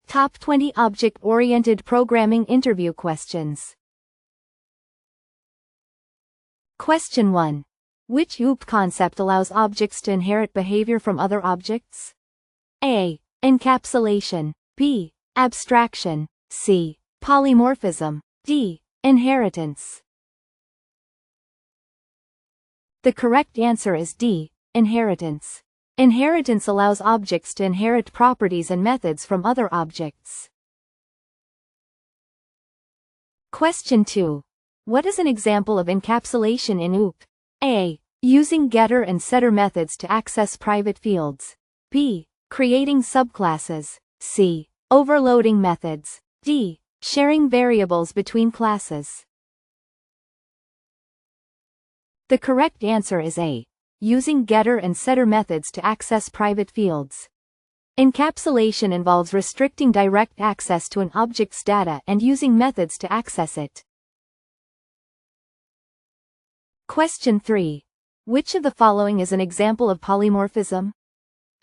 Top 20 Object-Oriented Programming Interview Questions. Question 1. Which OOP concept allows objects to inherit behavior from other objects? A. Encapsulation. B. Abstraction. C. Polymorphism. D. Inheritance. The correct answer is D. Inheritance. Inheritance allows objects to inherit properties and methods from other objects. Question 2. What is an example of encapsulation in OOP? A. Using getter and setter methods to access private fields. B. Creating subclasses. C. Overloading methods. D. Sharing variables between classes. The correct answer is A. Using getter and setter methods to access private fields. Encapsulation involves restricting direct access to an object's data and using methods to access it. Question 3. Which of the following is an example of polymorphism?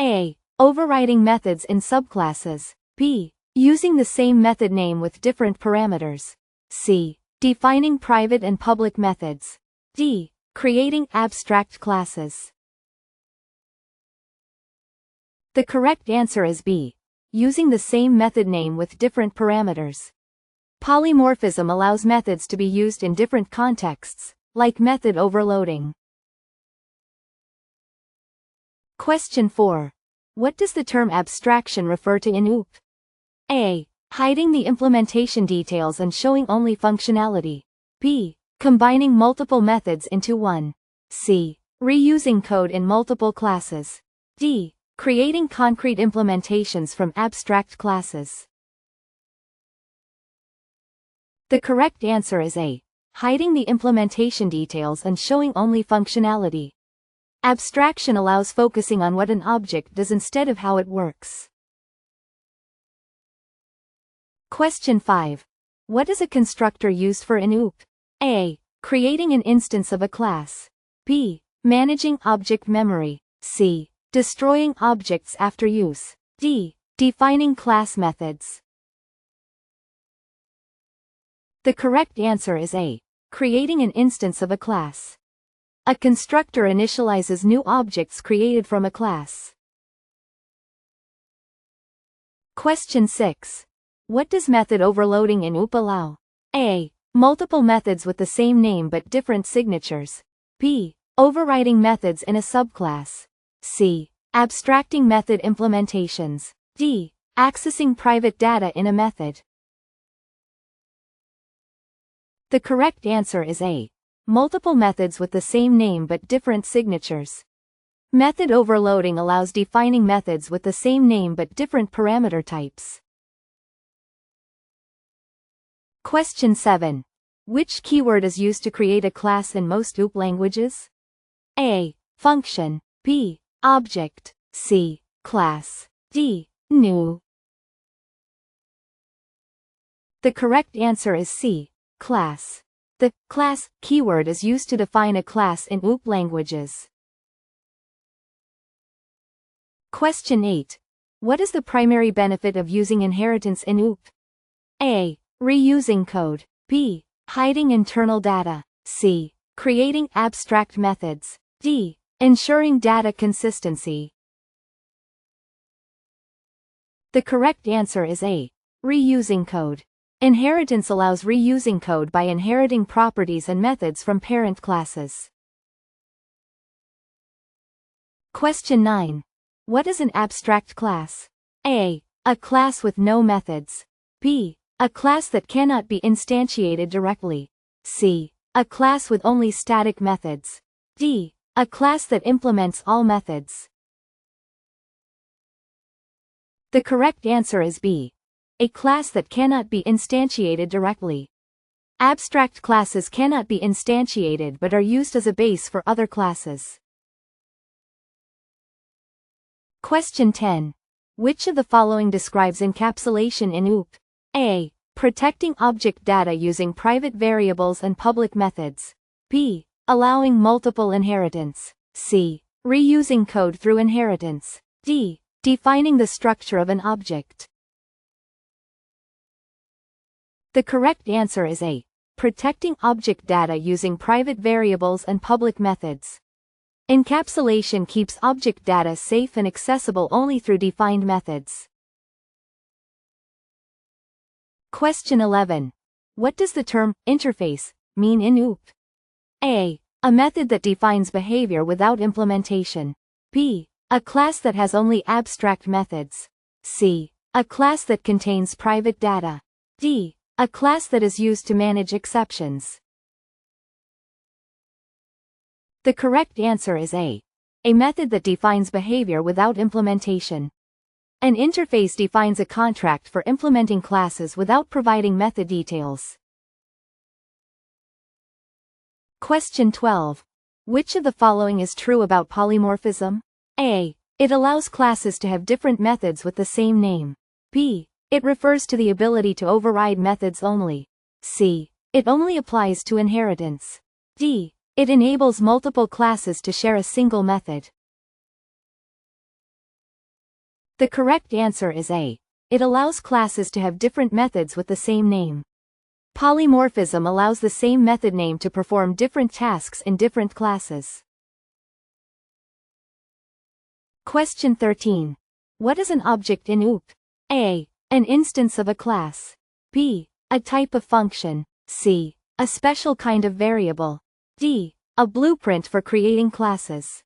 A. Overriding methods in subclasses. B. Using the same method name with different parameters. C. Defining private and public methods. D. Creating abstract classes. The correct answer is B. Using the same method name with different parameters. Polymorphism allows methods to be used in different contexts, like method overloading. Question 4. What does the term abstraction refer to in OOP? A. Hiding the implementation details and showing only functionality. B. Combining multiple methods into one. C. Reusing code in multiple classes. D. Creating concrete implementations from abstract classes. The correct answer is A. Hiding the implementation details and showing only functionality. Abstraction allows focusing on what an object does instead of how it works. Question 5. What is a constructor used for in OOP? A. Creating an instance of a class. B. Managing object memory. C. Destroying objects after use. D. Defining class methods. The correct answer is A. Creating an instance of a class. A constructor initializes new objects created from a class. Question 6. What does method overloading in OOP allow? A. Multiple methods with the same name but different signatures. B. Overriding methods in a subclass. C. Abstracting method implementations. D. Accessing private data in a method. The correct answer is A. Multiple methods with the same name but different signatures. Method overloading allows defining methods with the same name but different parameter types. Question 7. Which keyword is used to create a class in most OOP languages? A. Function. B. Object. C. Class. D. New. The correct answer is C. Class. The class keyword is used to define a class in OOP languages. Question 8. What is the primary benefit of using inheritance in OOP? A. Reusing code. B. Hiding internal data. C. Creating abstract methods. D. Ensuring data consistency. The correct answer is A. Reusing code. Inheritance allows reusing code by inheriting properties and methods from parent classes. Question 9. What is an abstract class? A. A class with no methods. B. A class that cannot be instantiated directly. C. A class with only static methods. D. A class that implements all methods. The correct answer is B. A class that cannot be instantiated directly. Abstract classes cannot be instantiated but are used as a base for other classes. Question 10. Which of the following describes encapsulation in OOP? A. Protecting object data using private variables and public methods. B. Allowing multiple inheritance. C. Reusing code through inheritance. D. Defining the structure of an object. The correct answer is A. Protecting object data using private variables and public methods. Encapsulation keeps object data safe and accessible only through defined methods. Question 11. What does the term interface mean in OOP? A. A method that defines behavior without implementation. B. A class that has only abstract methods. C. A class that contains private data. D. A class that is used to manage exceptions. The correct answer is A. A method that defines behavior without implementation. An interface defines a contract for implementing classes without providing method details. Question 12. Which of the following is true about polymorphism? A. It allows classes to have different methods with the same name. B. It refers to the ability to override methods only. C. It only applies to inheritance. D. It enables multiple classes to share a single method. The correct answer is A. It allows classes to have different methods with the same name. Polymorphism allows the same method name to perform different tasks in different classes. Question 13. What is an object in OOP? A. An instance of a class. B. A type of function. C. A special kind of variable. D. A blueprint for creating classes.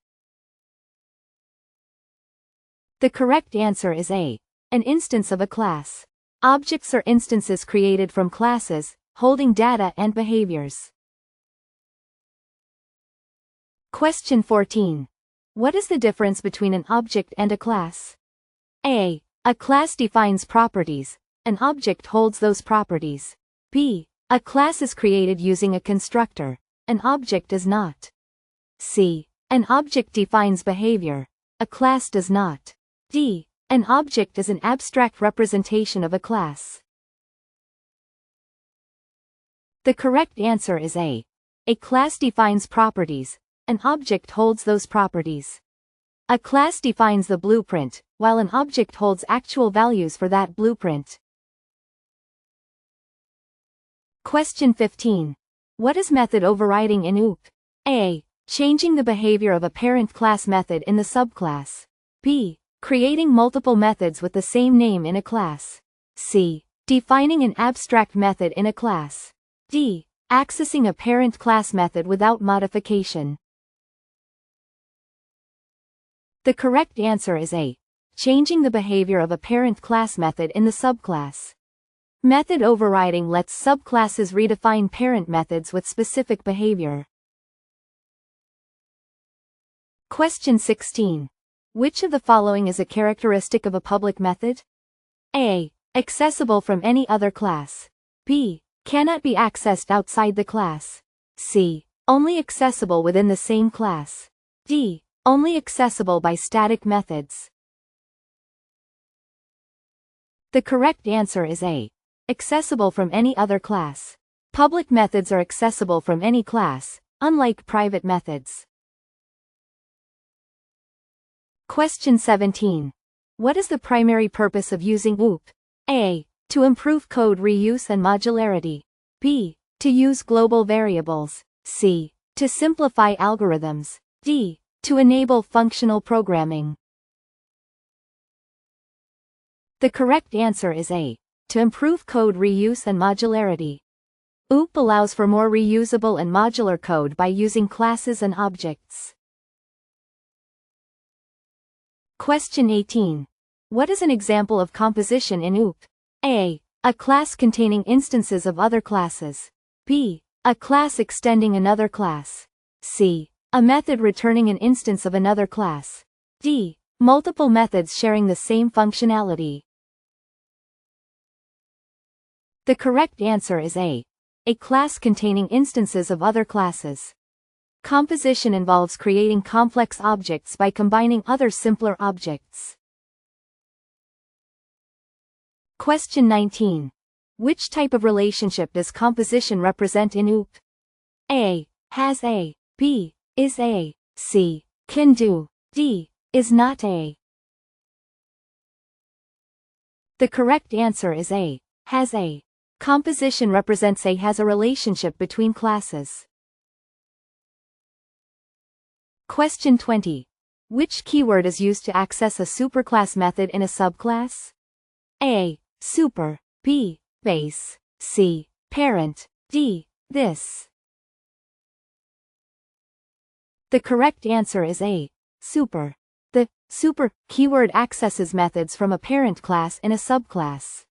The correct answer is A. An instance of a class. Objects are instances created from classes, holding data and behaviors. Question 14. What is the difference between an object and a class? A. A class defines properties. An object holds those properties. B. A class is created using a constructor. An object does not. C. An object defines behavior. A class does not. D. An object is an abstract representation of a class. The correct answer is A. A class defines properties. An object holds those properties. A class defines the blueprint, while an object holds actual values for that blueprint. Question 15. What is method overriding in OOP? A. Changing the behavior of a parent class method in the subclass. B. Creating multiple methods with the same name in a class. C. Defining an abstract method in a class. D. Accessing a parent class method without modification. The correct answer is A. Changing the behavior of a parent class method in the subclass. Method overriding lets subclasses redefine parent methods with specific behavior. Question 16. Which of the following is a characteristic of a public method? A. Accessible from any other class. B. Cannot be accessed outside the class. C. Only accessible within the same class. D. Only accessible by static methods. The correct answer is A. Accessible from any other class. Public methods are accessible from any class, unlike private methods. Question 17. What is the primary purpose of using OOP? A. To improve code reuse and modularity. B. To use global variables. C. To simplify algorithms. D. To enable functional programming. The correct answer is A. To improve code reuse and modularity. OOP allows for more reusable and modular code by using classes and objects. Question 18. What is an example of composition in OOP? A. A class containing instances of other classes. B. A class extending another class. C. A method returning an instance of another class. D. Multiple methods sharing the same functionality. The correct answer is A. A class containing instances of other classes. Composition involves creating complex objects by combining other simpler objects. Question 19. Which type of relationship does composition represent in OOP? A. Has A. B. Is A. C. Can do. D. Is not A. The correct answer is A. Has A. Composition represents A has a relationship between classes. Question 20. Which keyword is used to access a superclass method in a subclass? A. Super. B. Base. C. Parent. D. This. The correct answer is A. Super. The super keyword accesses methods from a parent class in a subclass.